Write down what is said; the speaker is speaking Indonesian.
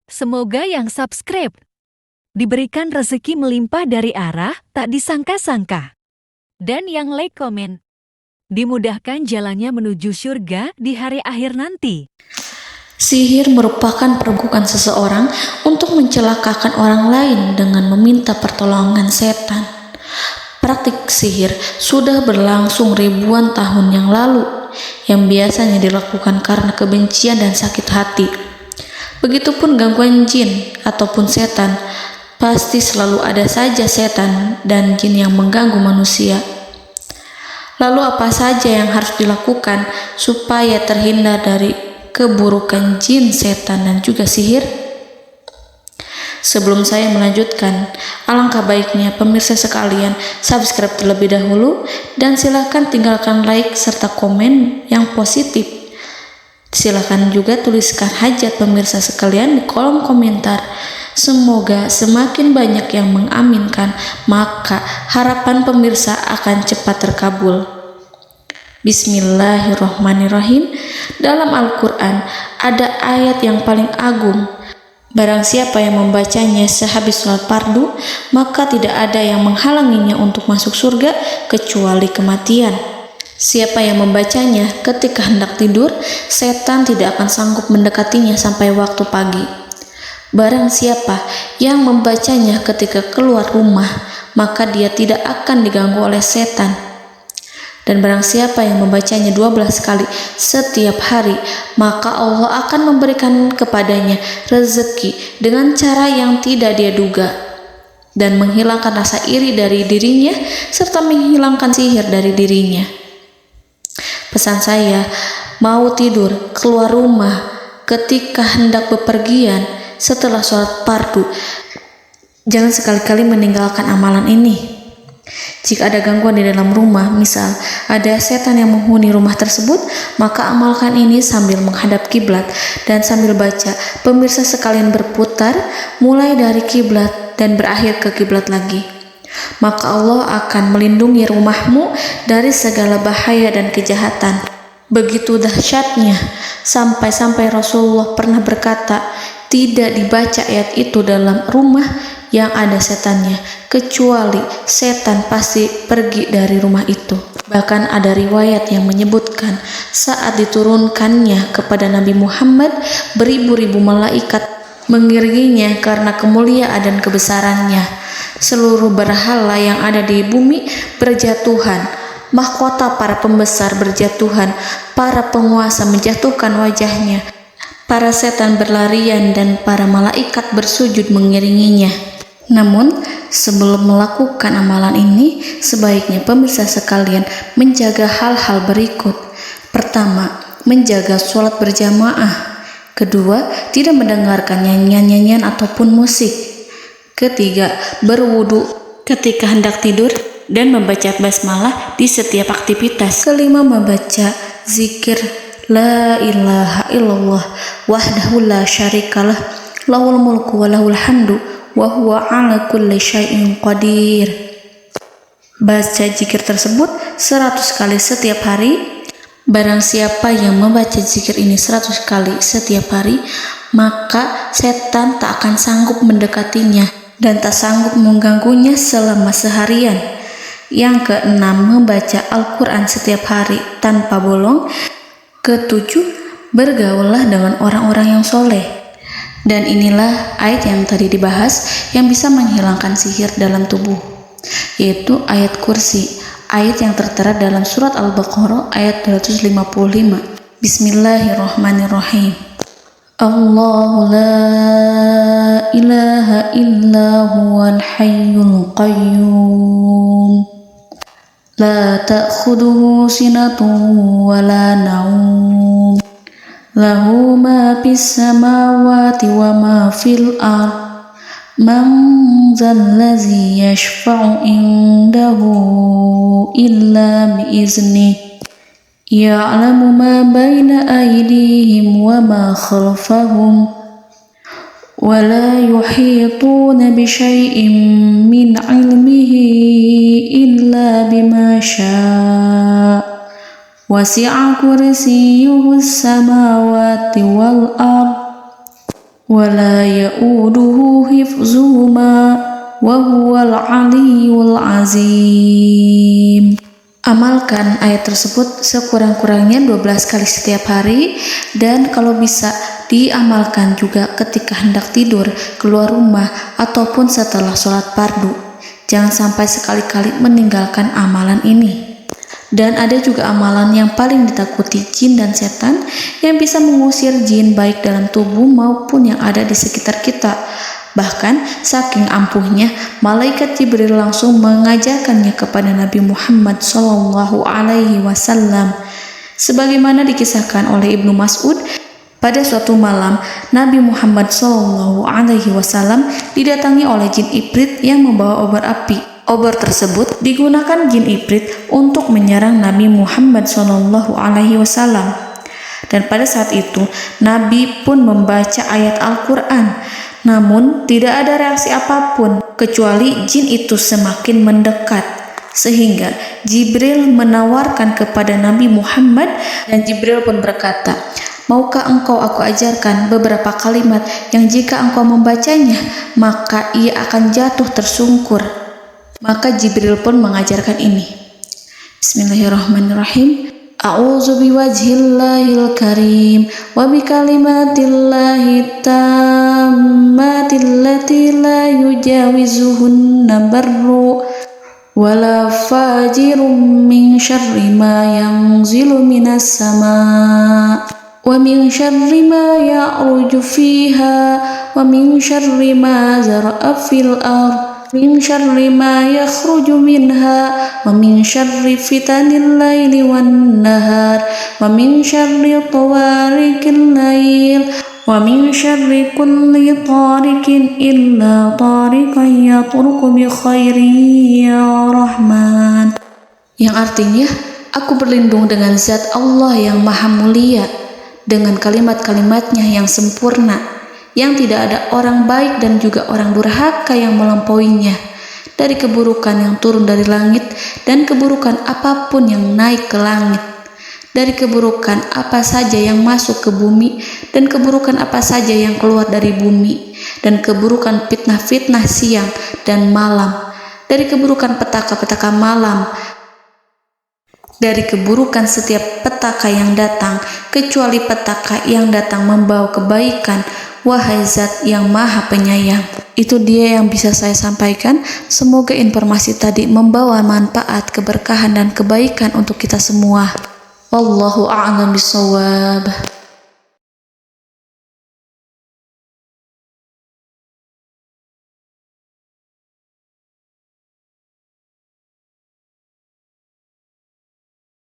Semoga yang subscribe diberikan rezeki melimpah dari arah tak disangka-sangka. Dan yang like komen, dimudahkan jalannya menuju surga di hari akhir nanti. Sihir merupakan perbuatan seseorang untuk mencelakakan orang lain dengan meminta pertolongan setan. Praktik sihir sudah berlangsung ribuan tahun yang lalu, yang biasanya dilakukan karena kebencian dan sakit hati. Begitupun gangguan jin ataupun setan, pasti selalu ada saja setan dan jin yang mengganggu manusia. Lalu apa saja yang harus dilakukan supaya terhindar dari keburukan jin, setan, dan juga sihir? Sebelum saya melanjutkan, alangkah baiknya pemirsa sekalian subscribe terlebih dahulu dan silakan tinggalkan like serta komen yang positif. Silakan juga tuliskan hajat pemirsa sekalian di kolom komentar. Semoga semakin banyak yang mengaminkan, maka harapan pemirsa akan cepat terkabul. Bismillahirrahmanirrahim. Dalam Al-Quran ada ayat yang paling agung. Barang siapa yang membacanya sehabis sholat fardu, maka tidak ada yang menghalanginya untuk masuk surga kecuali kematian. Siapa yang membacanya ketika hendak tidur, setan tidak akan sanggup mendekatinya sampai waktu pagi. Barang siapa yang membacanya ketika keluar rumah, maka dia tidak akan diganggu oleh setan. Dan barang siapa yang membacanya 12 kali setiap hari, maka Allah akan memberikan kepadanya rezeki dengan cara yang tidak dia duga, dan menghilangkan rasa iri dari dirinya, serta menghilangkan sihir dari dirinya. Pesan saya, mau tidur, keluar rumah, ketika hendak bepergian, setelah sholat fardu, jangan sekali-kali meninggalkan amalan ini. Jika ada gangguan di dalam rumah, misal ada setan yang menghuni rumah tersebut, maka amalkan ini sambil menghadap kiblat dan sambil baca. Pemirsa sekalian berputar mulai dari kiblat dan berakhir ke kiblat lagi. Maka Allah akan melindungi rumahmu dari segala bahaya dan kejahatan. Begitu dahsyatnya, sampai-sampai Rasulullah pernah berkata, tidak dibaca ayat itu dalam rumah yang ada setannya, kecuali setan pasti pergi dari rumah itu. Bahkan ada riwayat yang menyebutkan saat diturunkannya kepada Nabi Muhammad, beribu-ribu malaikat mengiringinya karena kemuliaan dan kebesarannya. Seluruh berhala yang ada di bumi berjatuhan, mahkota para pembesar berjatuhan, para penguasa menjatuhkan wajahnya, para setan berlarian, dan para malaikat bersujud mengiringinya. Namun, sebelum melakukan amalan ini, sebaiknya pemirsa sekalian menjaga hal-hal berikut. Pertama, menjaga sholat berjamaah. Kedua, tidak mendengarkan nyanyian-nyanyian ataupun musik. Ketiga, berwudu ketika hendak tidur dan membaca basmalah di setiap aktivitas. Kelima, membaca zikir La ilaha illallah wahdahu la syarikalah lahul mulku wa lahul hamdu wa huwa ala kulli syai'in qadir. Baca zikir tersebut 100 kali setiap hari. Barang siapa yang membaca zikir ini 100 kali setiap hari, maka setan tak akan sanggup mendekatinya dan tak sanggup mengganggunya selama seharian. Yang keenam, membaca Al-Quran setiap hari tanpa bolong. Ketujuh, bergaullah dengan orang-orang yang soleh. Dan inilah ayat yang tadi dibahas yang bisa menghilangkan sihir dalam tubuh, yaitu ayat kursi, ayat yang tertera dalam surat Al-Baqarah ayat 255. Bismillahirrahmanirrahim. Allahu la ilaha illa huwal hayyul qayyum la ta'khuduhu sinatun wa la naum lahu ma fis samawati wa ma fil ard man zallazi yashfa'u indahu illa biiznih ya'lamu ma baina aydihim wa ma khalfahum wa la yuhituna bi syai'in min 'ilmihi illa bima syaa' wasi'a kursiyyuhu as-samawati wal ard ولا يؤوده حفظهما وهو العلي العظيم. Amalkan ayat tersebut sekurang-kurangnya 12 kali setiap hari, dan kalau bisa diamalkan juga ketika hendak tidur, keluar rumah, ataupun setelah sholat fardu. Jangan sampai sekali-kali meninggalkan amalan ini. Dan ada juga amalan yang paling ditakuti jin dan setan, yang bisa mengusir jin baik dalam tubuh maupun yang ada di sekitar kita. Bahkan saking ampuhnya, malaikat Jibril langsung mengajarkannya kepada Nabi Muhammad SAW. Sebagaimana dikisahkan oleh Ibnu Mas'ud, pada suatu malam Nabi Muhammad SAW didatangi oleh jin Ifrit yang membawa obor api. Obor tersebut digunakan jin Ifrit untuk menyerang Nabi Muhammad SAW. Dan pada saat itu Nabi pun membaca ayat Al-Quran. Namun tidak ada reaksi apapun kecuali jin itu semakin mendekat, sehingga Jibril menawarkan kepada Nabi Muhammad, dan Jibril pun berkata, "Maukah engkau aku ajarkan beberapa kalimat yang jika engkau membacanya maka ia akan jatuh tersungkur?" Maka Jibril pun mengajarkan ini. Bismillahirrahmanirrahim. A'udzu biwajhillahil karim wa bikalimatillahi tammati allati la yujawizuhunna barru wala fajirun min syarri ma yanzilu minas sama' wa min syarri ma ya'ruju fiha wa min syarri ma zara'a fil ardh min syarri ma yakhruju minha wa min syarri fitanil laili wan nahar wa min syarri tawarikil lail wa min syarri kulli tarikin illa tarikan yatruku bi khairin ya Rahman. Yang artinya, aku berlindung dengan zat Allah yang maha mulia, dengan kalimat-kalimatnya yang sempurna, yang tidak ada orang baik dan juga orang durhaka yang melampauinya, dari keburukan yang turun dari langit dan keburukan apapun yang naik ke langit, dari keburukan apa saja yang masuk ke bumi dan keburukan apa saja yang keluar dari bumi, dan keburukan fitnah-fitnah siang dan malam, dari keburukan petaka-petaka malam, dari keburukan setiap petaka yang datang, kecuali petaka yang datang membawa kebaikan. Wahai Zat yang Maha Penyayang. Itu dia yang bisa saya sampaikan. Semoga informasi tadi membawa manfaat, keberkahan dan kebaikan untuk kita semua. Wallahu a'lam bishawab.